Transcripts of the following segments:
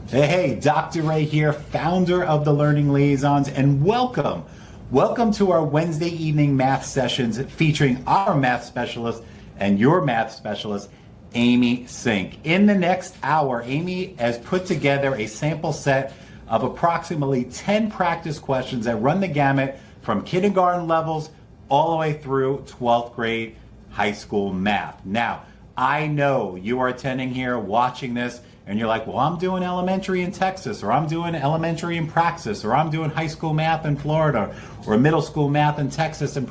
Hey, Dr. Ray here, founder of the Learning Liaisons, and welcome. Welcome to our Wednesday evening math sessions featuring our math specialist and your math specialist, Amy Sink. In the next hour, Amy has put together a sample set of approximately 10 practice questions that run the gamut from kindergarten levels all the way through 12th grade high school math. Now, I know you are attending here, watching this, and you're like, well, I'm doing elementary in Texas, or I'm doing elementary in Praxis, or I'm doing high school math in Florida, or middle school math in Texas. And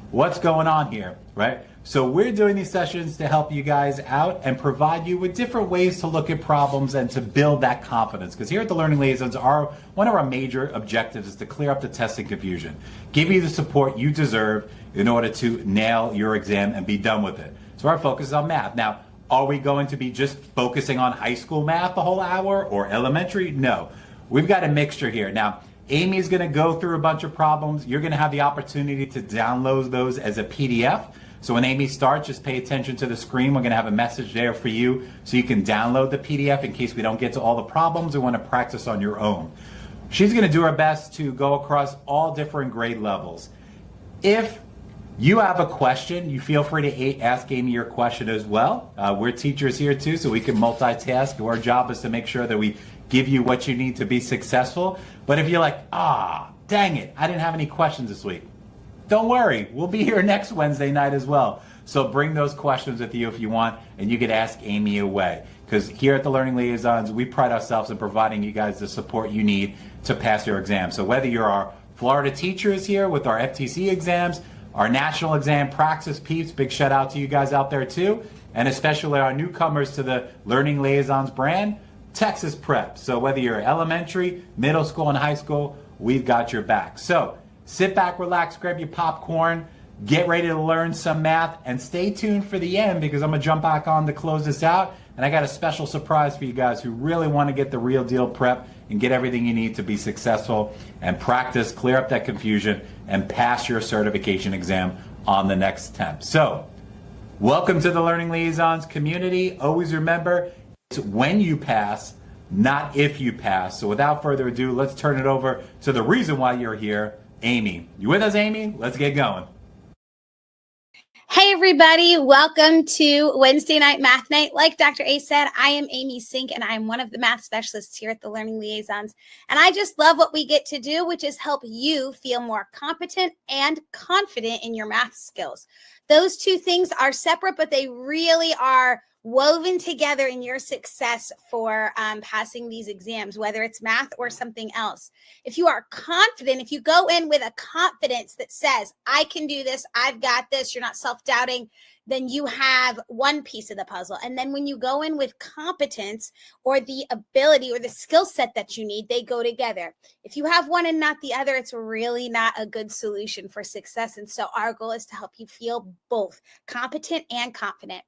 what's going on here, right? So we're doing these sessions to help you guys out and provide you with different ways to look at problems and to build that confidence. Because here at the Learning Liaisons, one of our major objectives is to clear up the testing confusion, give you the support you deserve in order to nail your exam and be done with it. So our focus is on math. Now, are we going to be just focusing on high school math the whole hour or elementary? No. We've got a mixture here. Now, Amy's going to go through a bunch of problems. You're going to have the opportunity to download those as a PDF. So when Amy starts, just pay attention to the screen. We're going to have a message there for you so you can download the PDF in case we don't get to all the problems or want to practice on your own. She's going to do her best to go across all different grade levels. If you have a question, you feel free to ask Amy your question as well. We're teachers here too, so we can multitask. Our job is to make sure that we give you what you need to be successful. But if you're like, dang it, I didn't have any questions this week, don't worry. We'll be here next Wednesday night as well. So bring those questions with you if you want, and you can ask Amy away. Because here at the Learning Liaisons, we pride ourselves in providing you guys the support you need to pass your exam. So whether you're our Florida teachers here with our FTCE exams, our national exam Praxis peeps, big shout out to you guys out there too, and especially our newcomers to the Learning Liaisons brand, TExES Prep. So whether you're elementary, middle school, and high school, we've got your back. So sit back, relax, grab your popcorn, get ready to learn some math, and stay tuned for the end because I'm going to jump back on to close this out. And I got a special surprise for you guys who really want to get the real deal prep and get everything you need to be successful and practice, clear up that confusion, and pass your certification exam on the next attempt. So, welcome to the Learning Liaisons community. Always remember, it's when you pass, not if you pass. So without further ado, let's turn it over to the reason why you're here, Amy. You with us, Amy? Let's get going. Hey everybody, welcome to Wednesday Night Math Night. Like Dr. A said, I am Amy Sink and I'm one of the math specialists here at the Learning Liaisons. And I just love what we get to do, which is help you feel more competent and confident in your math skills. Those two things are separate, but they really are woven together in your success for passing these exams, whether it's math or something else. If you are confident, if you go in with a confidence that says, I can do this, I've got this, you're not self-doubting, then you have one piece of the puzzle. And then when you go in with competence or the ability or the skill set that you need, they go together. If you have one and not the other, it's really not a good solution for success. And so our goal is to help you feel both competent and confident.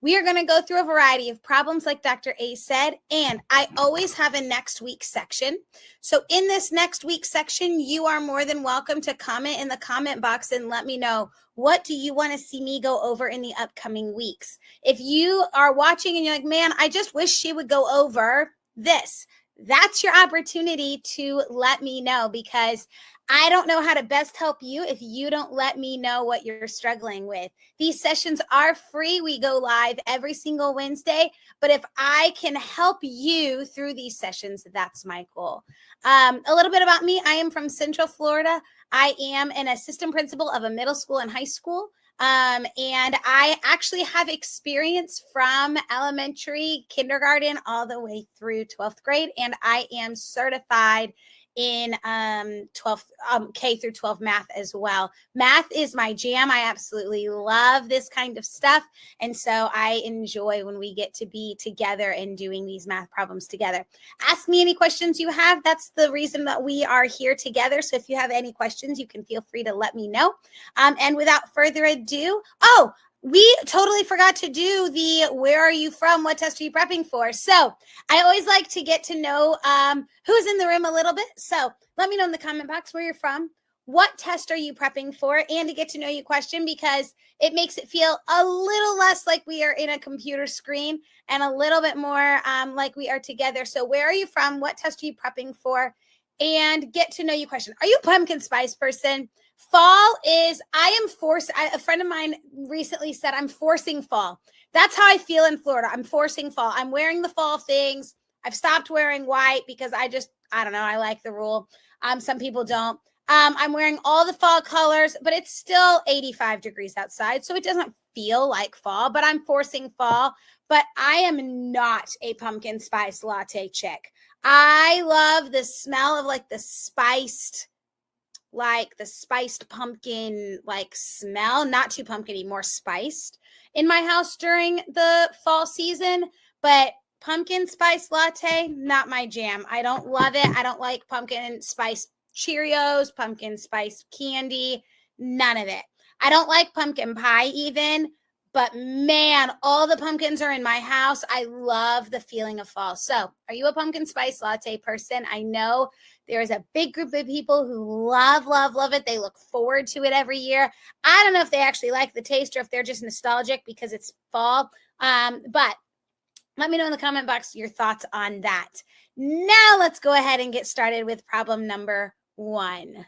We are going to go through a variety of problems like Dr. A said, and I always have a next week section. So in this next week section, you are more than welcome to comment in the comment box and let me know, what do you want to see me go over in the upcoming weeks? If you are watching and you're like, man, I just wish she would go over this, that's your opportunity to let me know, because I don't know how to best help you if you don't let me know what you're struggling with. These sessions are free. We go live every single Wednesday, but if I can help you through these sessions, that's my goal. A little bit about me. I am from Central Florida. I am an assistant principal of a middle school and high school. And I actually have experience from elementary, kindergarten, all the way through 12th grade. And I am certified in K through 12 math as well. Math is my jam. I absolutely love this kind of stuff. And so I enjoy when we get to be together and doing these math problems together. Ask me any questions you have. That's the reason that we are here together. So if you have any questions, you can feel free to let me know. And without further ado, we totally forgot to do the where are you from? What test are you prepping for? So I always like to get to know who's in the room a little bit. So let me know in the comment box where you're from, what test are you prepping for, and to get to know you question, because it makes it feel a little less like we are in a computer screen and a little bit more like we are together. So where are you from? What test are you prepping for? And get to know you question. Are you a pumpkin spice person? Fall is, a friend of mine recently said, I'm forcing fall. That's how I feel in Florida. I'm forcing fall. I'm wearing the fall things. I've stopped wearing white because I don't know. I like the rule. Some people don't. I'm wearing all the fall colors, but it's still 85 degrees outside, so it doesn't feel like fall, but I'm forcing fall. But I am not a pumpkin spice latte chick. I love the smell of like the spiced pumpkin like smell, not too pumpkiny, more spiced in my house during the fall season. But pumpkin spice latte, not my jam. I don't love it. I don't like pumpkin spice Cheerios, pumpkin spice candy, none of it. I don't like pumpkin pie even, but man, all the pumpkins are in my house. I love the feeling of fall. So are you a pumpkin spice latte person? I know there is a big group of people who love it. They look forward to it every year. I don't know if they actually like the taste or if they're just nostalgic because it's fall. But let me know in the comment box your thoughts on that. Now let's go ahead and get started with problem number 1.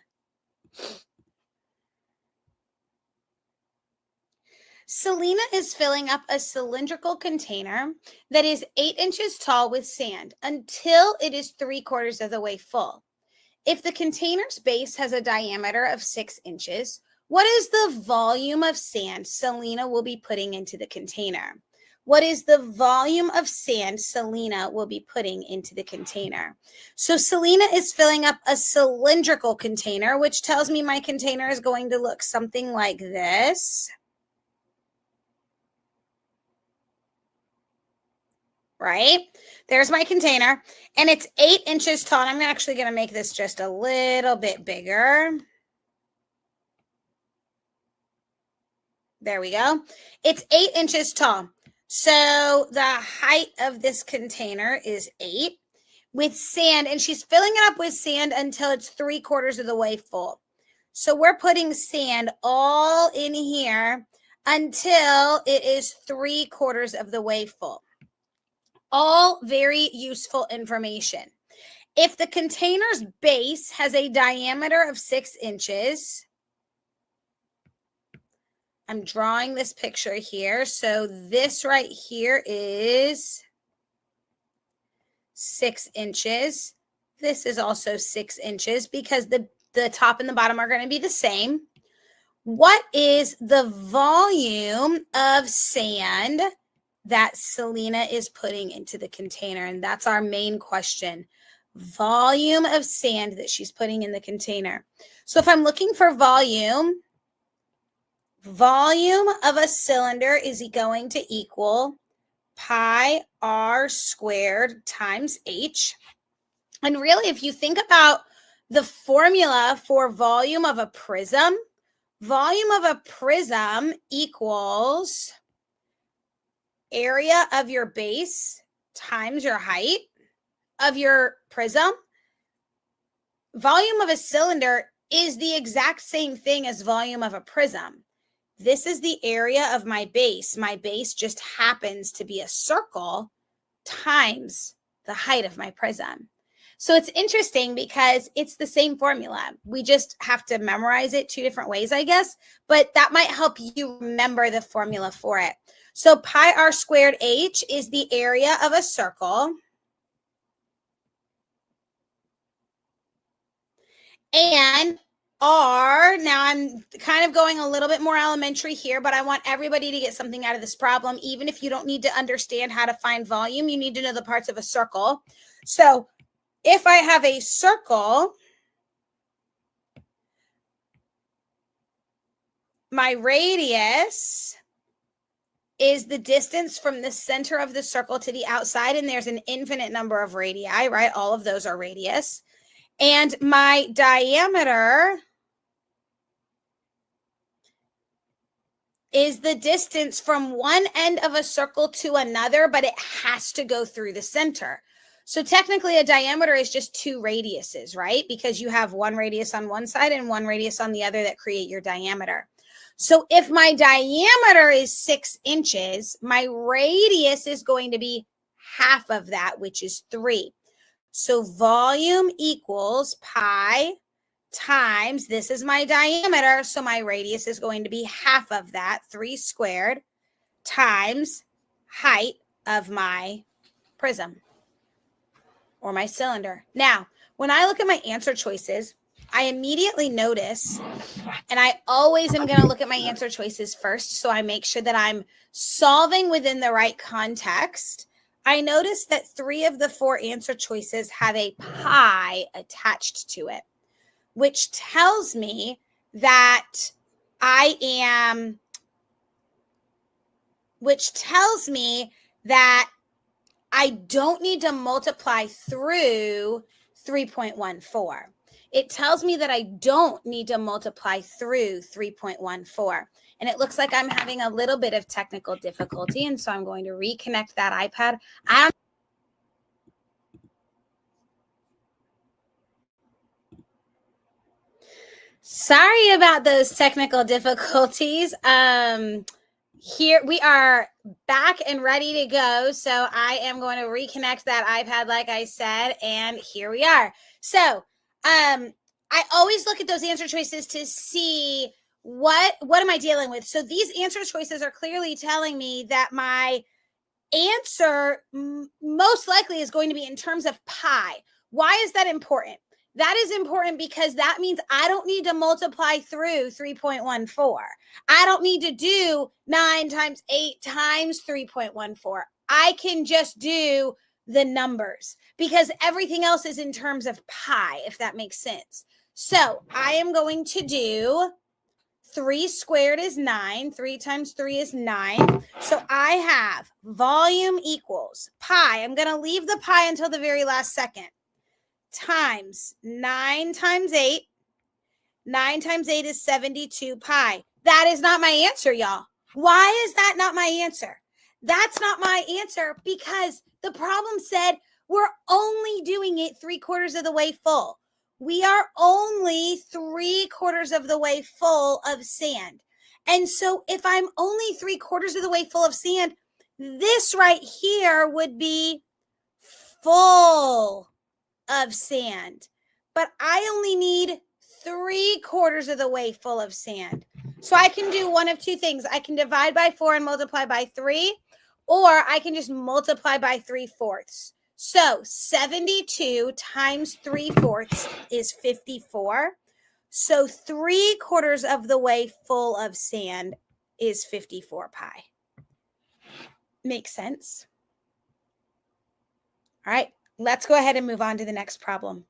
Selena is filling up a cylindrical container that is 8 inches tall with sand until it is 3/4 of the way full. If the container's base has a diameter of 6 inches, what is the volume of sand Selena will be putting into the container? What is the volume of sand Selena will be putting into the container? So Selena is filling up a cylindrical container, which tells me my container is going to look something like this. Right? There's my container, and it's 8 inches tall. And I'm actually going to make this just a little bit bigger. There we go. It's 8 inches tall. So the height of this container is 8 with sand, and she's filling it up with sand until it's 3/4 of the way full. So we're putting sand all in here until it is 3/4 of the way full. All very useful information. If the container's base has a diameter of 6 inches, I'm drawing this picture here. So this right here is 6 inches. This is also 6 inches because the top and the bottom are going to be the same. What is the volume of sand that Selena is putting into the container? And that's our main question. Volume of sand that she's putting in the container. So if I'm looking for volume of a cylinder is going to equal pi r squared times h. And really, if you think about the formula for volume of a prism equals area of your base times your height of your prism. Volume of a cylinder is the exact same thing as volume of a prism. This is the area of my base. My base just happens to be a circle times the height of my prism. So it's interesting because it's the same formula. We just have to memorize it 2 different ways, I guess, but that might help you remember the formula for it. So pi r squared h is the area of a circle. And R, now I'm kind of going a little bit more elementary here, but I want everybody to get something out of this problem. Even if you don't need to understand how to find volume, you need to know the parts of a circle. So if I have a circle, my radius is the distance from the center of the circle to the outside, and there's an infinite number of radii, right? All of those are radius. And my diameter is the distance from one end of a circle to another, but it has to go through the center. So technically a diameter is just two radiuses, right? Because you have one radius on one side and one radius on the other that create your diameter. So if my diameter is 6 inches, my radius is going to be half of that, which is 3. So volume equals pi times, this is my diameter, so my radius is going to be half of that, 3 squared, times height of my prism or my cylinder. Now, when I look at my answer choices, I immediately notice, and I always am going to look at my answer choices first, so I make sure that I'm solving within the right context. I notice that 3 of the 4 answer choices have a pi attached to it, which tells me that I don't need to multiply through 3.14. It tells me that I don't need to multiply through 3.14. And it looks like I'm having a little bit of technical difficulty. And so I'm going to reconnect that iPad. Sorry about those technical difficulties. Here we are back and ready to go. So I am going to reconnect that iPad, like I said, and here we are. So I always look at those answer choices to see what am I dealing with. So these answer choices are clearly telling me that my answer most likely is going to be in terms of pi. Why is that important? That is important because that means I don't need to multiply through 3.14. I don't need to do 9 times 8 times 3.14. I can just do the numbers because everything else is in terms of pi, if that makes sense. So I am going to do 3 squared is 9. 3 times 3 is 9. So I have volume equals pi. I'm going to leave the pi until the very last second. Times 9 times 8. 9 times 8 is 72 pi. That is not my answer, y'all. Why is that not my answer? That's not my answer because the problem said we're only doing it 3/4 of the way full. We are only 3/4 of the way full of sand. And so if I'm only 3/4 of the way full of sand, this right here would be full of sand, but I only need 3/4 of the way full of sand. So I can do one of two things. I can divide by 4 and multiply by 3, or I can just multiply by 3/4. So 72 times 3/4 is 54. So 3/4 of the way full of sand is 54 pi. Makes sense? All right. Let's go ahead and move on to the next problem.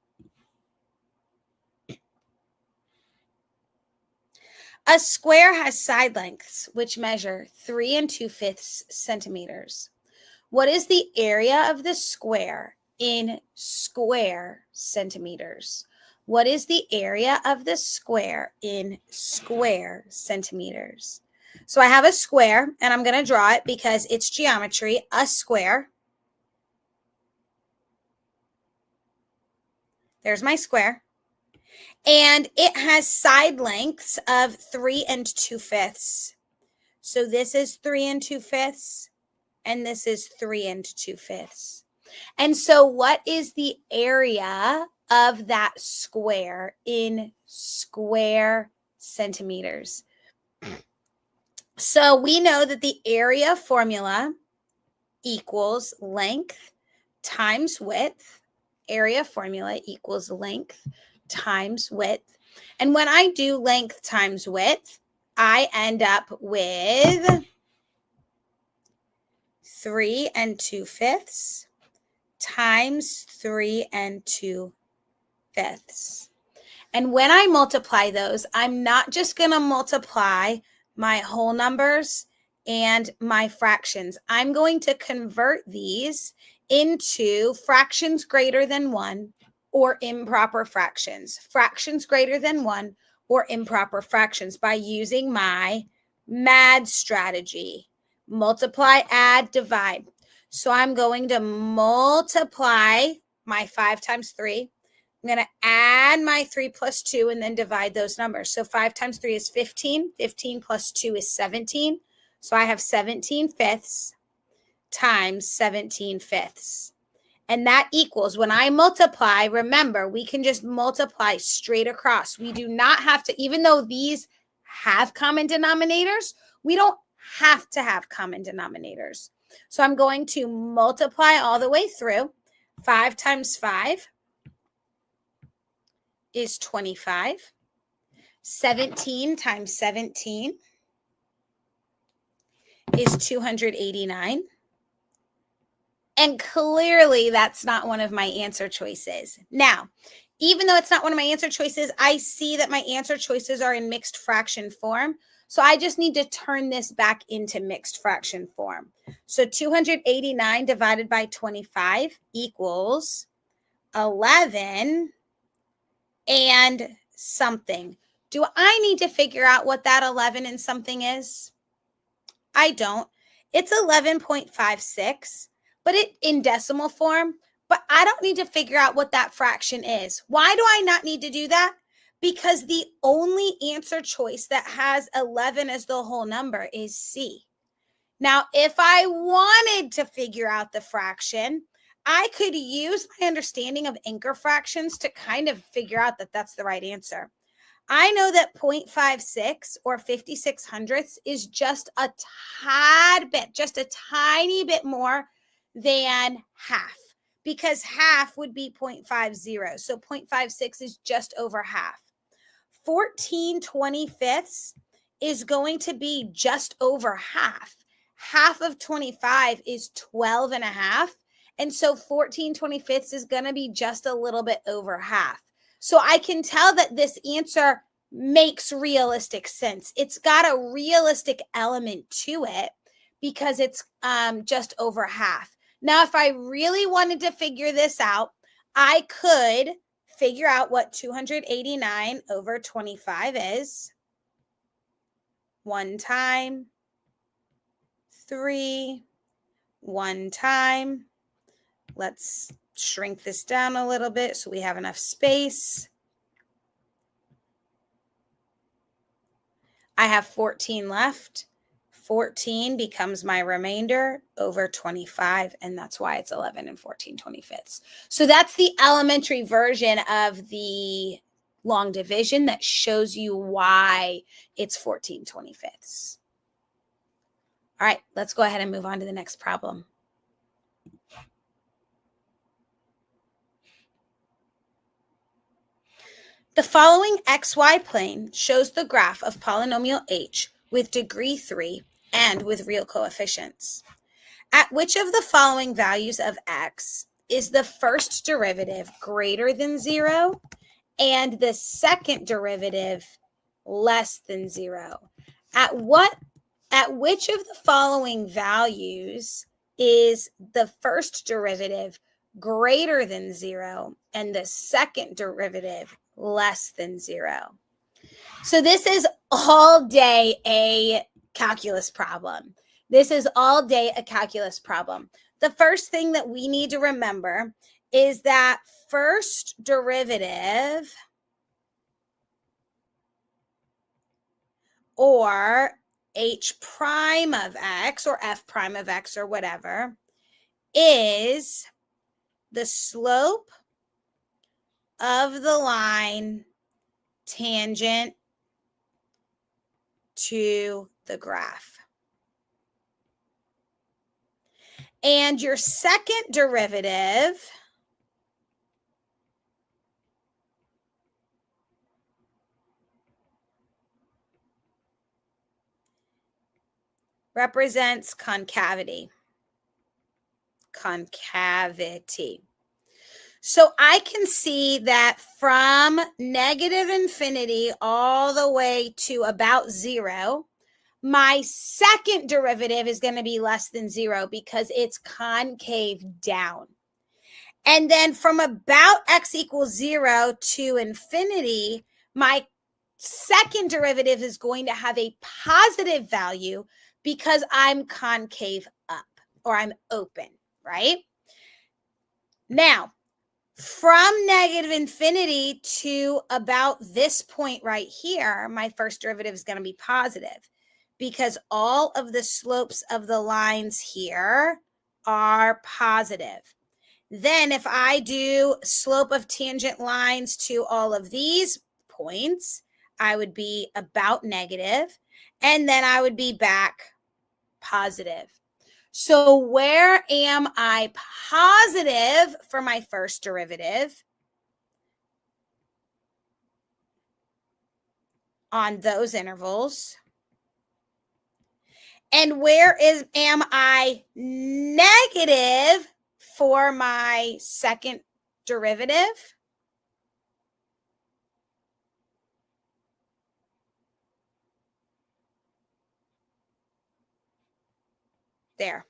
A square has side lengths which measure 3 2/5 centimeters. What is the area of the square in square centimeters? What is the area of the square in square centimeters? So I have a square, and I'm going to draw it because it's geometry, a square. There's my square. And it has side lengths of 3 2/5. So this is 3 2/5, and this is 3 2/5. And so what is the area of that square in square centimeters? So we know that the area formula equals length times width. Area formula equals length times width. And when I do length times width, I end up with 3 2/5 times 3 2/5. And when I multiply those, I'm not just going to multiply my whole numbers and my fractions. I'm going to convert these into fractions greater than 1 or improper fractions. Fractions greater than 1 or improper fractions by using my MAD strategy. Multiply, add, divide. So I'm going to multiply my 5 times 3. I'm going to add my 3 plus 2 and then divide those numbers. So 5 times 3 is 15. 15 plus 2 is 17. So I have 17 fifths times 17 fifths. And that equals, when I multiply, remember, we can just multiply straight across. We do not have to, even though these have common denominators, we don't have to have common denominators. So I'm going to multiply all the way through. 5 times 5 is 25. 17 times 17 is 289. And clearly that's not one of my answer choices. Now, even though it's not one of my answer choices, I see that my answer choices are in mixed fraction form. So I just need to turn this back into mixed fraction form. So 289 divided by 25 equals 11 and something. Do I need to figure out what that 11 and something is? I don't. It's 11.56, but it in decimal form, but I don't need to figure out what that fraction is. Why do I not need to do that? Because the only answer choice that has 11 as the whole number is C. Now, if I wanted to figure out the fraction, I could use my understanding of anchor fractions to kind of figure out that that's the right answer. I know that 0.56 or 56 hundredths is just a tad bit, just a tiny bit more than half, because half would be 0.50. So 0.56 is just over half. 14 25ths is going to be just over half. Half of 25 is 12 and a half. And so 14 25ths is going to be just a little bit over half. So I can tell that this answer makes realistic sense. It's got a realistic element to it because it's just over half. Now, if I really wanted to figure this out, I could figure out what 289 over 25 is. 1 time, 3, 1 time. Let's shrink this down a little bit so we have enough space. I have 14 left. 14 becomes my remainder over 25, and that's why it's 11 and 14 25ths. So that's the elementary version of the long division that shows you why it's 14 25ths. All right, let's go ahead and move on to the next problem. The following XY plane shows the graph of polynomial h with degree 3 and with real coefficients. At which of the following values of x is the first derivative greater than 0 and the second derivative less than 0? At which of the following values is the first derivative greater than 0 and the second derivative less than 0? So this is all day a calculus problem. This is all day a calculus problem. The first thing that we need to remember is that first derivative, or h prime of x or f prime of x or whatever, is the slope of the line tangent to the graph. And your second derivative represents concavity. Concavity. So I can see that from negative infinity all the way to about 0, my second derivative is going to be less than 0 because it's concave down. And then from about x equals 0 to infinity, my second derivative is going to have a positive value because I'm concave up, or I'm open. right? Now, from negative infinity to about this point right here, my first derivative is going to be positive because all of the slopes of the lines here are positive. Then if I do slope of tangent lines to all of these points, I would be about negative, and then I would be back positive. So where am I positive for my first derivative? On those intervals. And where am I negative for my second derivative? There.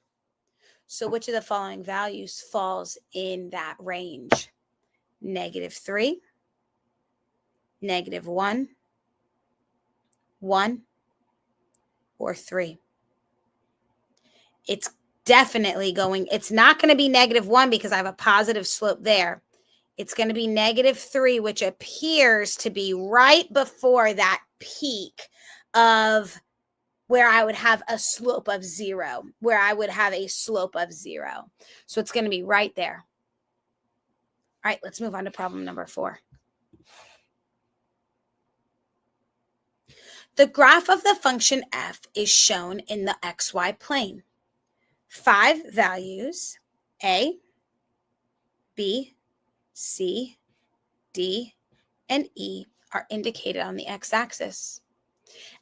So which of the following values falls in that range? -3, -1, 1, or 3? It's definitely going, it's not going to be -1 because I have a positive slope there. It's going to be -3, which appears to be right before that peak of where I would have a slope of 0, where I would have a slope of 0. So it's going to be right there. All right, let's move on to problem number 4. The graph of the function f is shown in the xy plane. 5 values, a, b, c, d, and e, are indicated on the x-axis.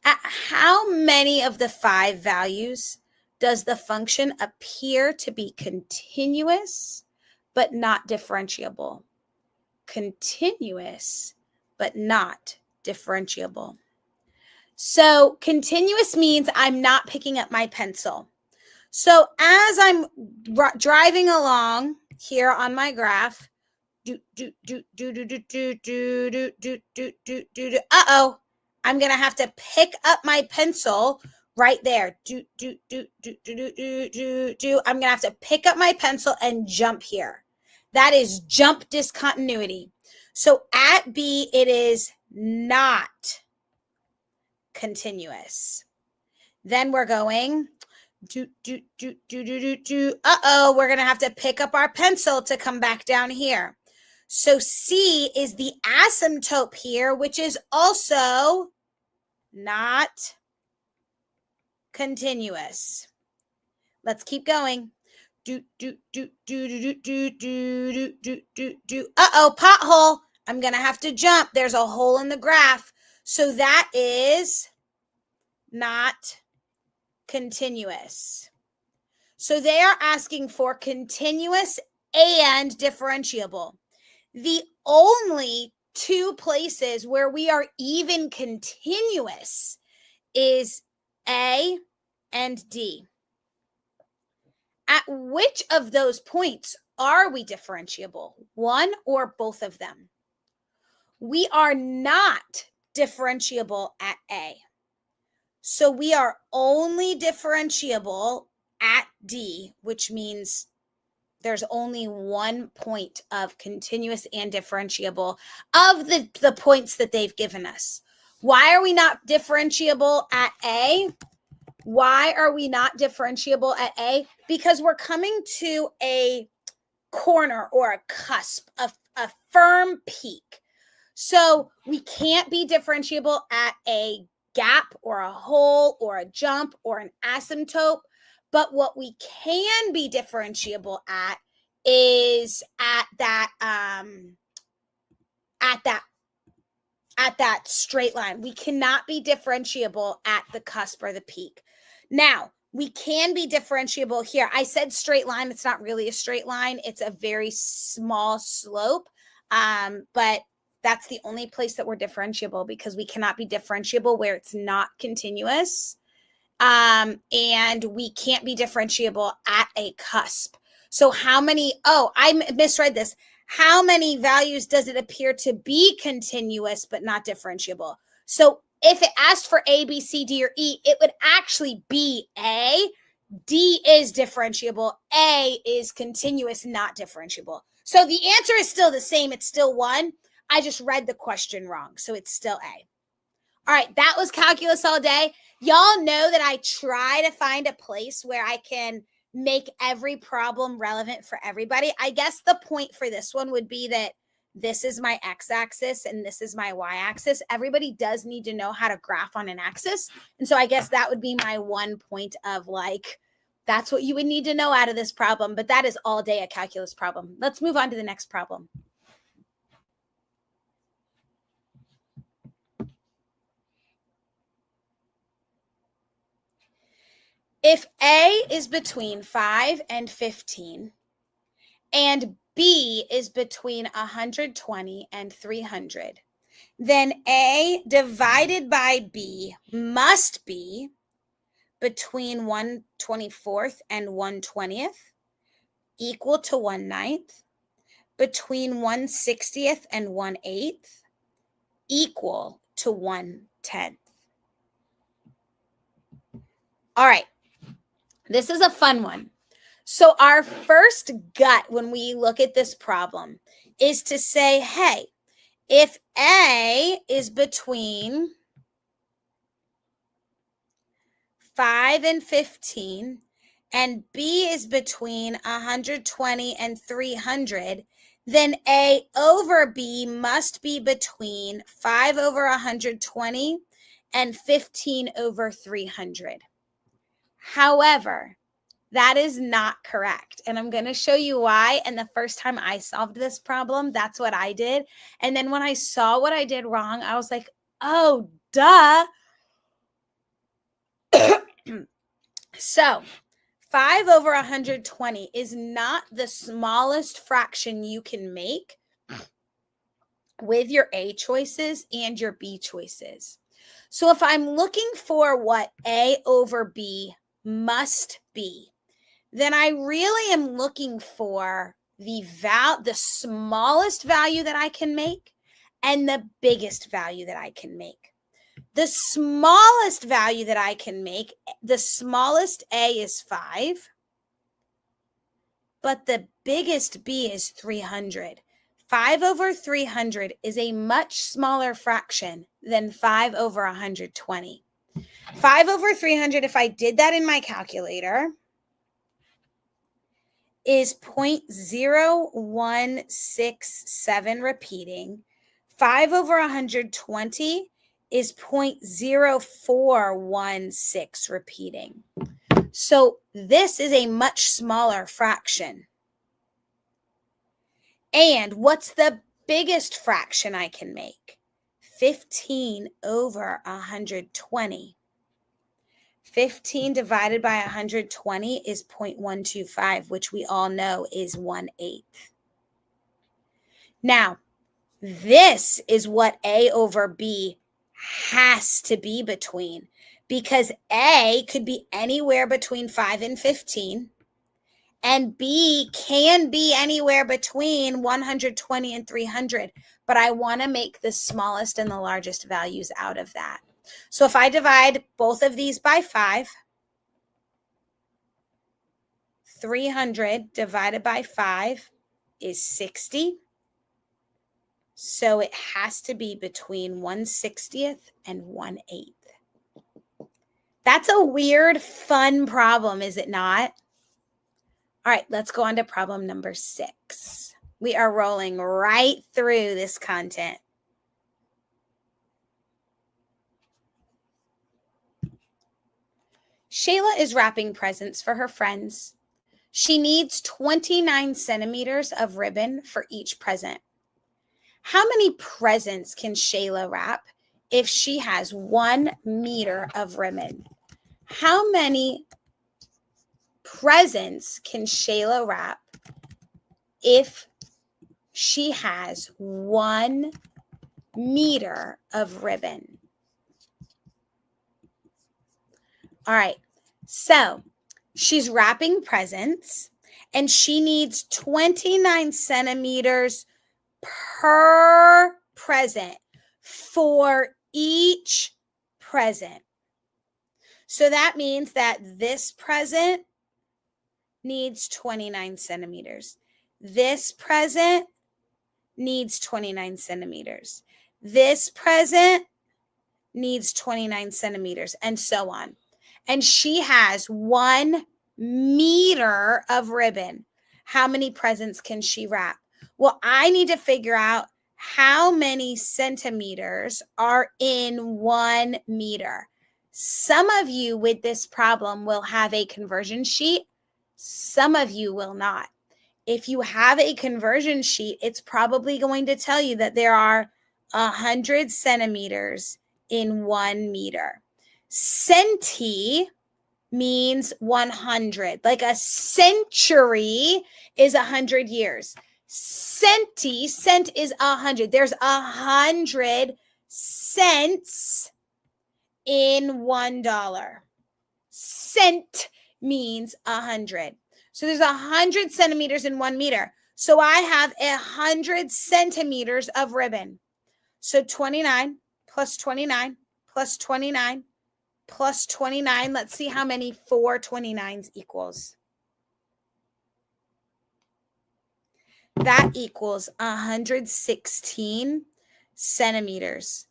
At how many of the 5 values does the function appear to be continuous but not differentiable? Continuous but not differentiable. So continuous means I'm not picking up my pencil. So as I'm driving along here on my graph, I'm going to have to pick up my pencil right there. I'm going to have to pick up my pencil and jump here. That is jump discontinuity. So at B, it is not continuous. Then we're going, we're going to have to pick up our pencil to come back down here. So C is the asymptote here, which is also not continuous. Let's keep going. Pothole. I'm going to have to jump. There's a hole in the graph. So that is not continuous. So they are asking for continuous and differentiable. The only 2 places where we are even continuous is A and D. At which of those points are we differentiable? One or both of them? We are not differentiable at A. So we are only differentiable at D, which means there's only 1 point of continuous and differentiable of the points that they've given us. Why are we not differentiable at A? Why are we not differentiable at A? Because we're coming to a corner or a cusp, a firm peak. So we can't be differentiable at a gap or a hole or a jump or an asymptote. But what we can be differentiable at is at that straight line. We cannot be differentiable at the cusp or the peak. Now, we can be differentiable here. I said straight line. It's not really a straight line. It's a very small slope. But that's the only place that we're differentiable, because we cannot be differentiable where it's not continuous. And we can't be differentiable at a cusp. So how many, I misread this. How many values does it appear to be continuous but not differentiable? So if it asked for A, B, C, D, or E, it would actually be A. D is differentiable. A is continuous, not differentiable. So the answer is still the same. It's still 1. I just read the question wrong. So it's still A. All right, that was calculus all day. Y'all know that I try to find a place where I can make every problem relevant for everybody. I guess the point for this one would be that this is my x-axis and this is my y-axis. Everybody does need to know how to graph on an axis. And so I guess that would be my one point of like, that's what you would need to know out of this problem. But that is all day a calculus problem. Let's move on to the next problem. If A is between 5 and 15, and B is between 120 and 300, then A divided by B must be between 1/24 and 1/20th, equal to 1/9, between 1/60th and 1/8th, equal to 1/10th. All right. This is a fun one. So our first gut when we look at this problem is to say, hey, if A is between 5 and 15 and B is between 120 and 300, then A over B must be between 5 over 120 and 15 over 300. However, that is not correct. And I'm going to show you why. And the first time I solved this problem, that's what I did. And then when I saw what I did wrong, I was like, oh, duh. So 5 over 120 is not the smallest fraction you can make with your A choices and your B choices. So if I'm looking for what A over B must be, then I really am looking for the smallest value that I can make and the biggest value that I can make. The smallest value that I can make, the smallest A is 5, but the biggest B is 300. 5 over 300 is a much smaller fraction than 5 over 120. 5 over 300, if I did that in my calculator, is 0.0167 repeating. 5 over 120 is 0.0416 repeating. So this is a much smaller fraction. And what's the biggest fraction I can make? 15 over 120. 15 divided by 120 is 0.125, which we all know is 1/8. Now, this is what A over B has to be between, because A could be anywhere between 5 and 15, and B can be anywhere between 120 and 300, but I want to make the smallest and the largest values out of that. So if I divide both of these by 5, 300 divided by 5 is 60. So it has to be between 1/60th and 1/8. That's a weird, fun problem, is it not? All right, let's go on to problem number 6. We are rolling right through this content. Shayla is wrapping presents for her friends. She needs 29 centimeters of ribbon for each present. How many presents can Shayla wrap if she has 1 meter of ribbon? How many presents can Shayla wrap if she has 1 meter of ribbon? All right, so she's wrapping presents and she needs 29 centimeters per present for each present. So that means that this present needs 29 centimeters. This present needs 29 centimeters. This present needs 29 centimeters, and so on. And she has 1 meter of ribbon. How many presents can she wrap? Well, I need to figure out how many centimeters are in 1 meter. Some of you with this problem will have a conversion sheet. Some of you will not. If you have a conversion sheet, it's probably going to tell you that there are 100 centimeters in 1 meter. Centi means 100. Like a century is 100 years. Cent is 100. There's 100 cents in $1. Cent means 100. So there's 100 centimeters in 1 meter. So I have 100 centimeters of ribbon. So 29 plus 29 plus 29 plus 29. Let's see how many 4 29s equals. That equals 116 centimeters.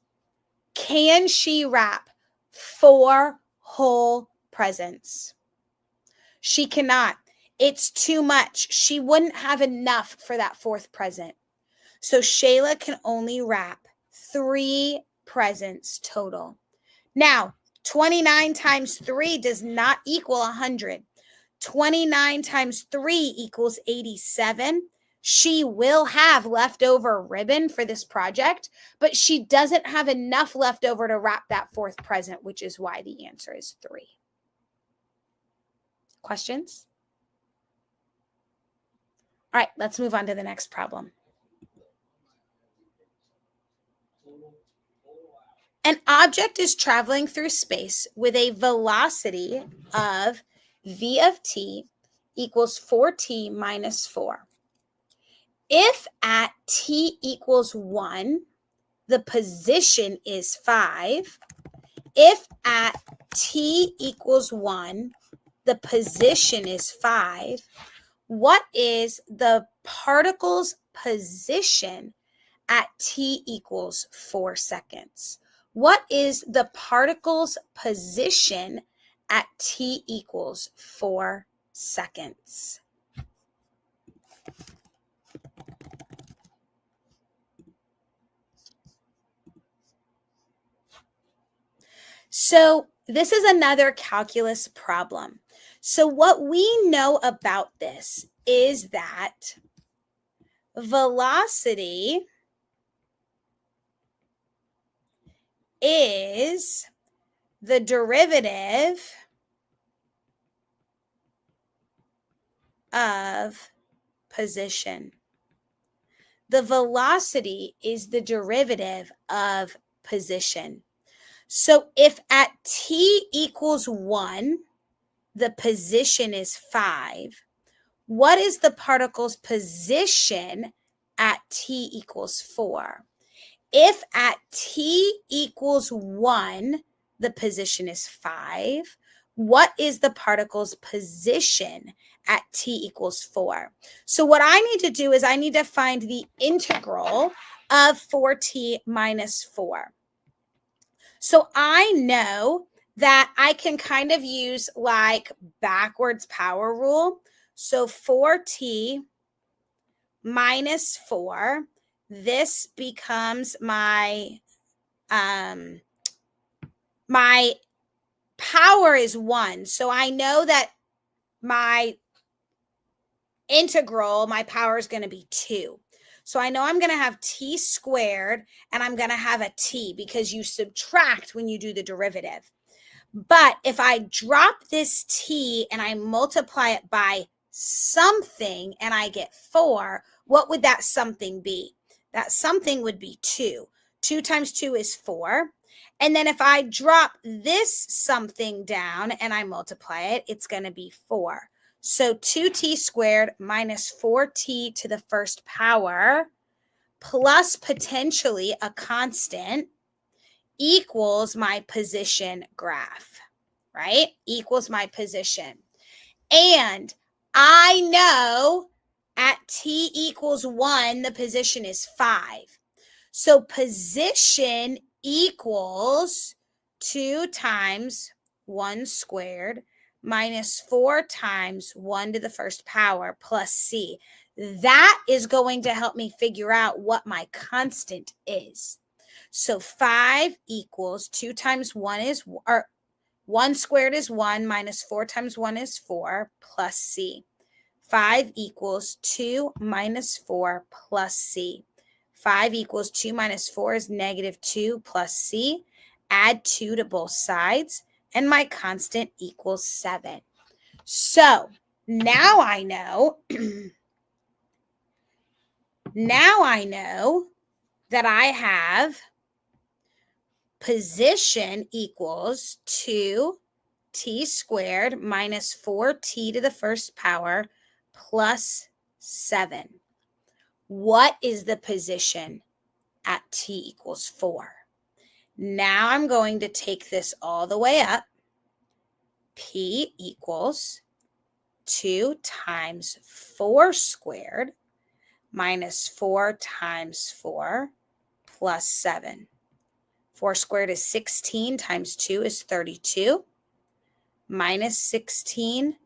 Can she wrap 4 whole presents? She cannot. It's too much. She wouldn't have enough for that 4th present. So Shayla can only wrap 3 presents total. Now, 29 times 3 does not equal 100. 29 times 3 equals 87. She will have leftover ribbon for this project, but she doesn't have enough left over to wrap that 4th present, which is why the answer is 3. Questions? All right, let's move on to the next problem. An object is traveling through space with a velocity of v of t equals 4t minus 4. If at t equals 1, the position is 5. If at t equals 1, the position is 5, what is the particle's position at t equals 4 seconds? What is the particle's position at t equals 4 seconds? So this is another calculus problem. So what we know about this is that velocity is the derivative of position. The velocity is the derivative of position. So if at t equals 1, the position is 5, what is the particle's position at t equals 4? If at t equals 1, the position is 5, what is the particle's position at t equals 4? So what I need to do is I need to find the integral of 4t minus 4. So I know that I can kind of use like backwards power rule. So 4t minus 4, this becomes my my power is 1. So I know that my integral, my power is going to be 2. So I know I'm going to have t squared and I'm going to have a t because you subtract when you do the derivative. But if I drop this t and I multiply it by something and I get 4, what would that something be? That something would be 2. 2 times 2 is 4. And then if I drop this something down and I multiply it, it's going to be 4. So 2t squared minus 4t to the first power plus potentially a constant equals my position graph. right? Equals my position. And I know at t equals 1, the position is 5. So position equals 2 times 1 squared minus 4 times 1 to the first power plus c. That is going to help me figure out what my constant is. So 5 equals 2 times 1 is, or 1 squared is 1 minus 4 times 1 is 4 plus c. 5 equals 2 minus 4 plus c. 5 equals 2 minus 4 is negative 2 plus c. Add 2 to both sides, and my constant equals 7. So now I know, now I know that I have position equals 2t squared minus 4t to the first power plus 7. What is the position at t equals 4? Now I'm going to take this all the way up. P equals 2 times 4 squared minus 4 times 4 plus 7. 4 squared is 16 times 2 is 32 minus 16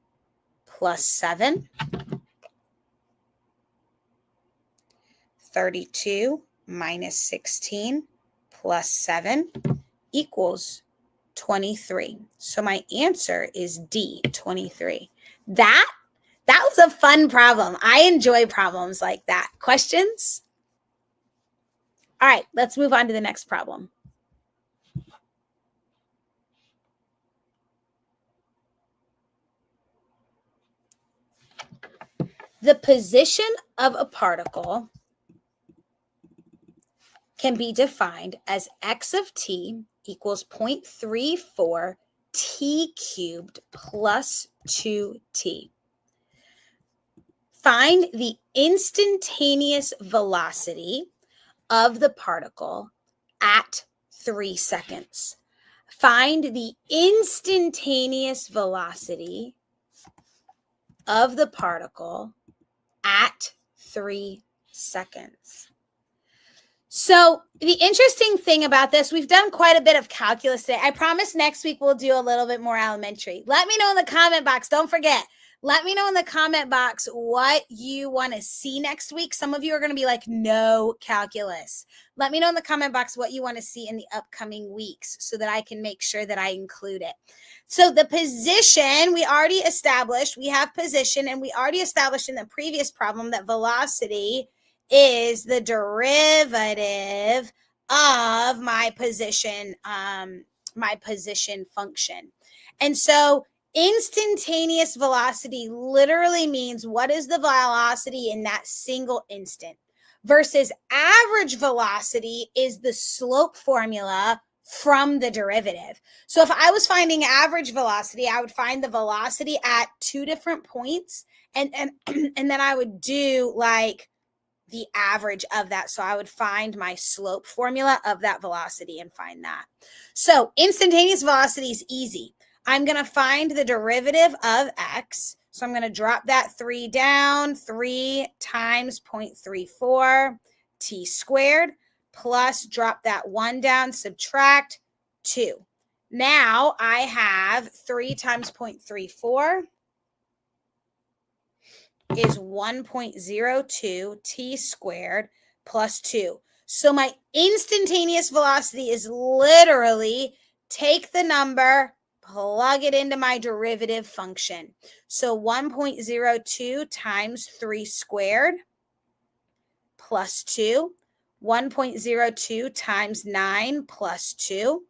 plus 7. 32 minus 16 plus 7 equals 23. So my answer is D, 23. That was a fun problem. I enjoy problems like that. Questions? All right, let's move on to the next problem. The position of a particle can be defined as x of t equals 0.34 t cubed plus 2t. Find the instantaneous velocity of the particle at 3 seconds. Find the instantaneous velocity of the particle at 3 seconds. So the interesting thing about this, we've done quite a bit of calculus today. I promise next week we'll do a little bit more elementary. Let me know in the comment box. Don't forget, let me know in the comment box what you want to see next week. Some of you are going to be like, no calculus. Let me know in the comment box what you want to see in the upcoming weeks so that I can make sure that I include it. So the position, we already established, we have position, and we already established in the previous problem that velocity is the derivative of my position function. And so instantaneous velocity literally means what is the velocity in that single instant versus average velocity is the slope formula from the derivative. So if I was finding average velocity, I would find the velocity at 2 different points and then I would do like the average of that. So I would find my slope formula of that velocity and find that. So instantaneous velocity is easy. I'm going to find the derivative of x. So I'm going to drop that 3 down. 3 times 0.34 t squared plus drop that 1 down, subtract 2. Now I have 3 times 0.34 is 1.02 t squared plus 2. So my instantaneous velocity is literally take the number, plug it into my derivative function. So 1.02 times 3 squared plus 2. 1.02 times 9 plus 2.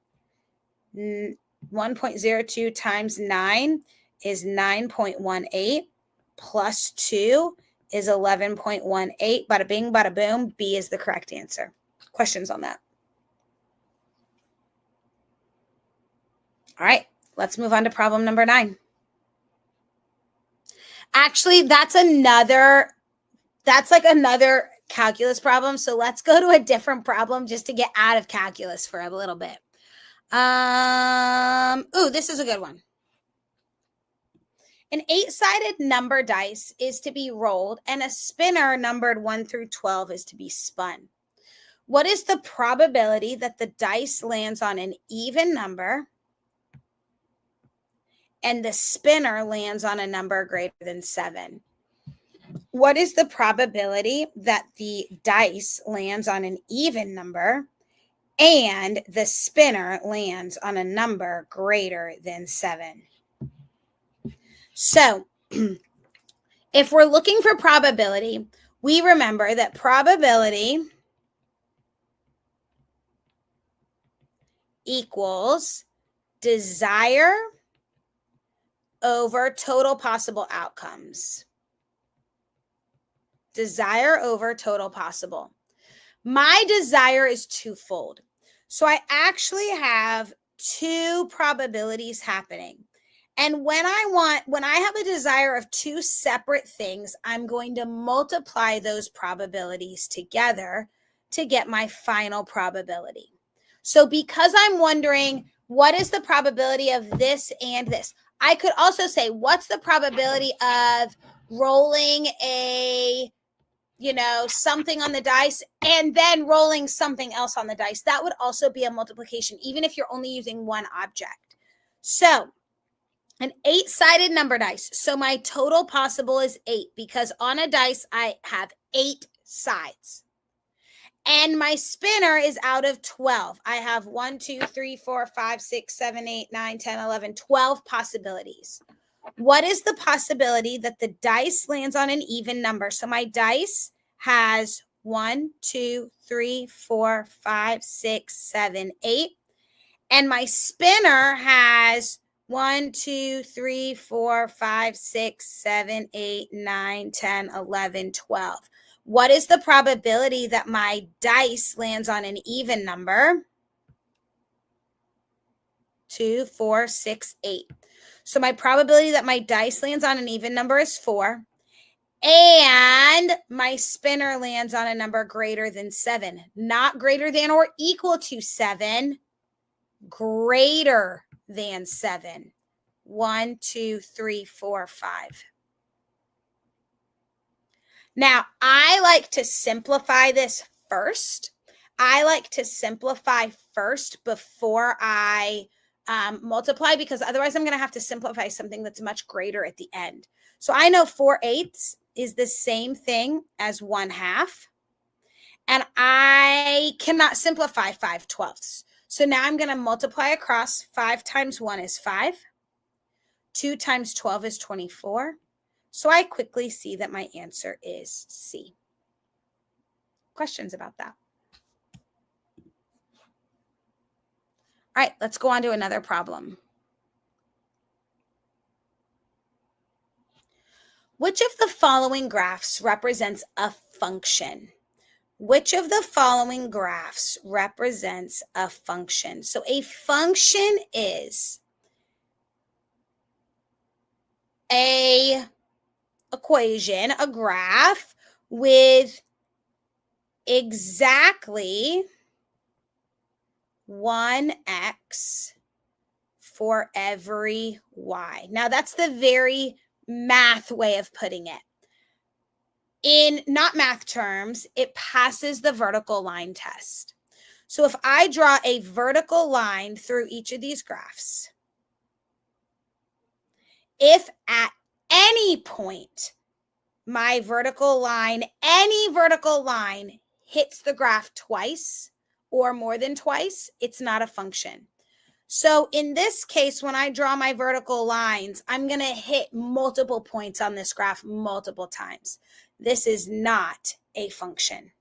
1.02 times 9 is 9.18. Plus 2 is 11.18. Bada bing, bada boom. B is the correct answer. Questions on that? All right, let's move on to problem number 9. Actually, that's like another calculus problem. So let's go to a different problem just to get out of calculus for a little bit. This is a good one. An 8-sided number dice is to be rolled, and a spinner numbered 1 through 12 is to be spun. What is the probability that the dice lands on an even number and the spinner lands on a number greater than 7? What is the probability that the dice lands on an even number and the spinner lands on a number greater than 7? So, if we're looking for probability, we remember that probability equals desire over total possible outcomes. Desire over total possible. My desire is twofold. So I actually have two probabilities happening. And when I have a desire of two separate things, I'm going to multiply those probabilities together to get my final probability. So because I'm wondering, what is the probability of this and this? I could also say, what's the probability of rolling something on the dice and then rolling something else on the dice? That would also be a multiplication, even if you're only using one object. So an 8-sided number dice. So my total possible is 8 because on a dice, I have 8 sides. And my spinner is out of 12. I have 1, 2, 3, 4, 5, 6, 7, 8, 9, 10, 11, 12 possibilities. What is the possibility that the dice lands on an even number? So my dice has 1, 2, 3, 4, 5, 6, 7, 8. And my spinner has 1, 2, 3, 4, 5, 6, 7, 8, 9, 10, 11, 12. What is the probability that my dice lands on an even number? 2, 4, 6, 8. So my probability that my dice lands on an even number is 4. And my spinner lands on a number greater than 7. Not greater than or equal to 7. Greater than 7. 1, 2, 3, 4, 5. Now, I like to simplify this first. I like to simplify first before I multiply, because otherwise I'm going to have to simplify something that's much greater at the end. So I know 4/8 is the same thing as 1/2. And I cannot simplify 5/12. So now I'm going to multiply across. 5 times 1 is 5. 2 times 12 is 24. So I quickly see that my answer is C. Questions about that? All right, let's go on to another problem. Which of the following graphs represents a function? Which of the following graphs represents a function? So a function is a equation, a graph with exactly 1x for every y. Now that's the very math way of putting it. In not math terms, it passes the vertical line test. So if I draw a vertical line through each of these graphs, if at any point my any vertical line hits the graph twice or more than twice, it's not a function. So in this case, when I draw my vertical lines, I'm going to hit multiple points on this graph multiple times. This is not a function.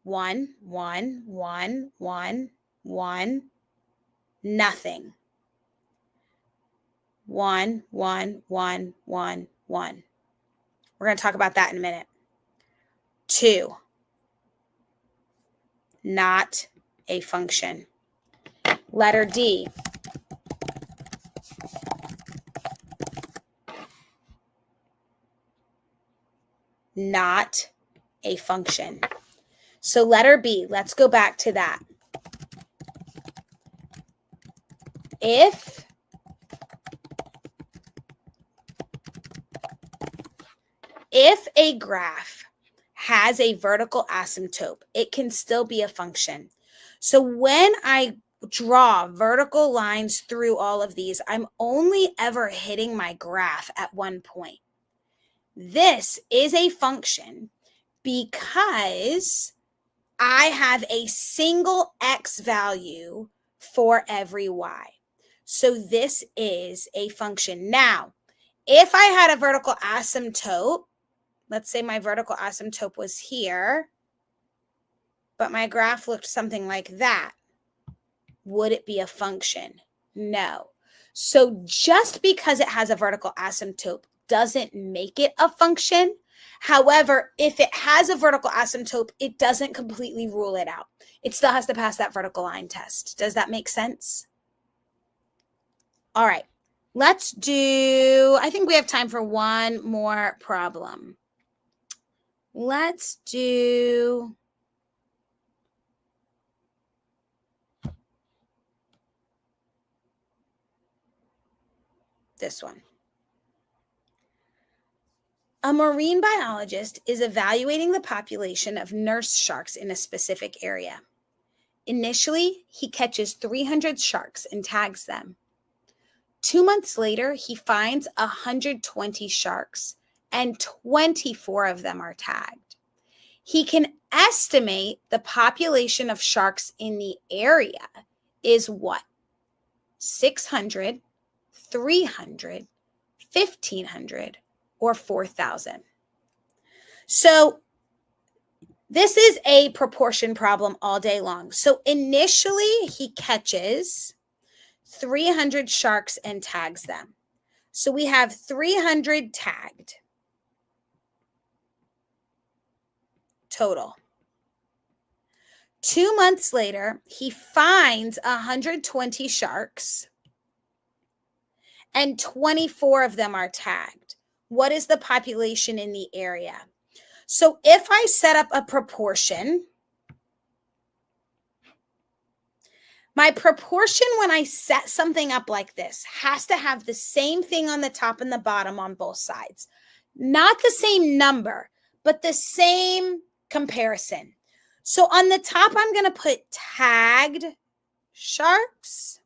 1, 1, 1, 1, 1, nothing. 1, 1, 1, 1, 1. We're going to talk about that in a minute. 2, not a function. Letter D. Not a function. So letter B, let's go back to that. If a graph has a vertical asymptote, it can still be a function. So when I draw vertical lines through all of these, I'm only ever hitting my graph at one point. This is a function because I have a single x value for every y. So this is a function. Now, if I had a vertical asymptote, let's say my vertical asymptote was here, but my graph looked something like that, would it be a function? No. So just because it has a vertical asymptote doesn't make it a function. However, if it has a vertical asymptote, it doesn't completely rule it out. It still has to pass that vertical line test. Does that make sense? All right, let's do, I think we have time for one more problem. Let's do this one. A marine biologist is evaluating the population of nurse sharks in a specific area. Initially, he catches 300 sharks and tags them. 2 months later, he finds 120 sharks and 24 of them are tagged. He can estimate the population of sharks in the area is what? 600, 300, 1,500, or 4,000. So this is a proportion problem all day long. So initially he catches 300 sharks and tags them. So we have 300 tagged total. 2 months later, he finds 120 sharks and 24 of them are tagged. What is the population in the area? So if I set up a proportion, my proportion when I set something up like this has to have the same thing on the top and the bottom on both sides. Not the same number, but the same comparison. So on the top, I'm going to put tagged sharks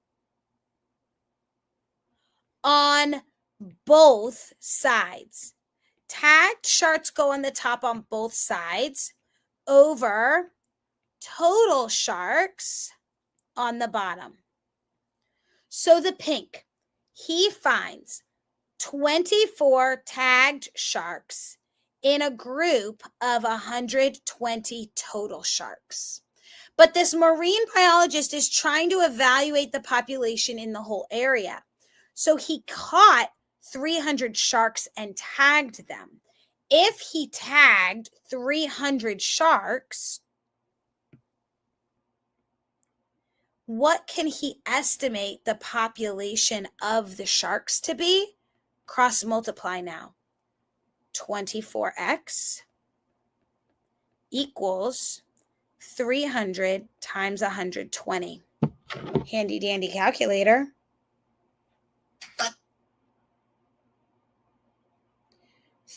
on both sides. Tagged sharks go on the top on both sides over total sharks on the bottom. So the pink, he finds 24 tagged sharks in a group of 120 total sharks. But this marine biologist is trying to evaluate the population in the whole area. So he caught 300 sharks and tagged them. If he tagged 300 sharks, what can he estimate the population of the sharks to be? Cross multiply now. 24x equals 300 times 120. Handy dandy calculator.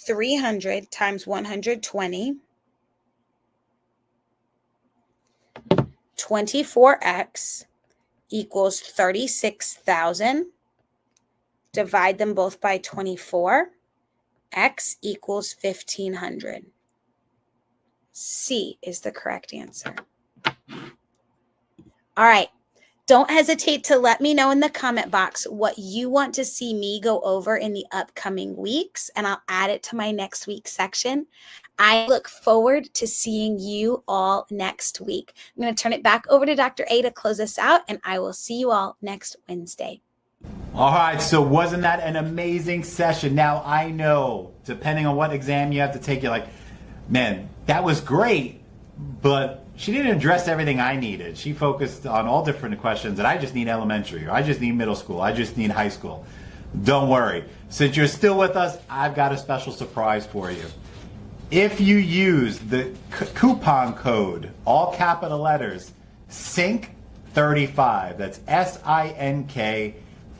300 times 120. 24x equals 36,000. Divide them both by 24. X equals 1,500. C is the correct answer. All right. Don't hesitate to let me know in the comment box what you want to see me go over in the upcoming weeks, and I'll add it to my next week's section. I look forward to seeing you all next week. I'm going to turn it back over to Dr. A to close us out, and I will see you all next Wednesday. All right, so wasn't that an amazing session? Now, I know, depending on what exam you have to take, you're like, man, that was great, but she didn't address everything I needed. She focused on all different questions, and I just need elementary, or I just need middle school, I just need high school. Don't worry. Since you're still with us, I've got a special surprise for you. If you use the coupon code, all capital letters, SYNC 35. That's SINK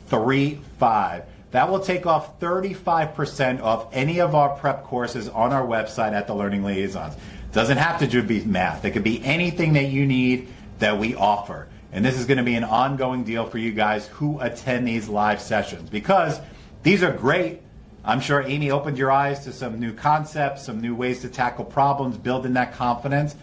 35. That will take off 35% off any of our prep courses on our website at the Learning Liaisons. It doesn't have to just be math. It could be anything that you need that we offer. And this is going to be an ongoing deal for you guys who attend these live sessions, because these are great. I'm sure Amy opened your eyes to some new concepts, some new ways to tackle problems, building that confidence.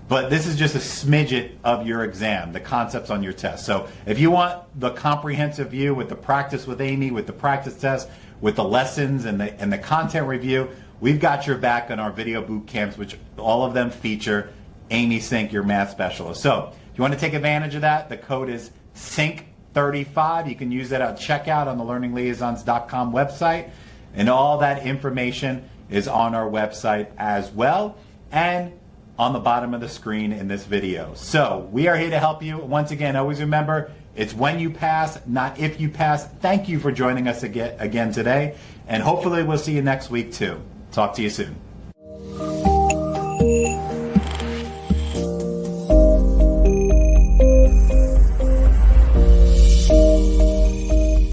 But this is just a smidget of your exam, the concepts on your test. So if you want the comprehensive view with the practice with Amy, with the practice test, with the lessons and the content review, we've got your back on our video boot camps, which all of them feature Amy Sink, your math specialist. So if you want to take advantage of that, the code is SINK35. You can use that at checkout on the learningliaisons.com website. And all that information is on our website as well, and on the bottom of the screen in this video. So we are here to help you. Once again, always remember, it's when you pass, not if you pass. Thank you for joining us again today, and hopefully we'll see you next week too. Talk to you soon.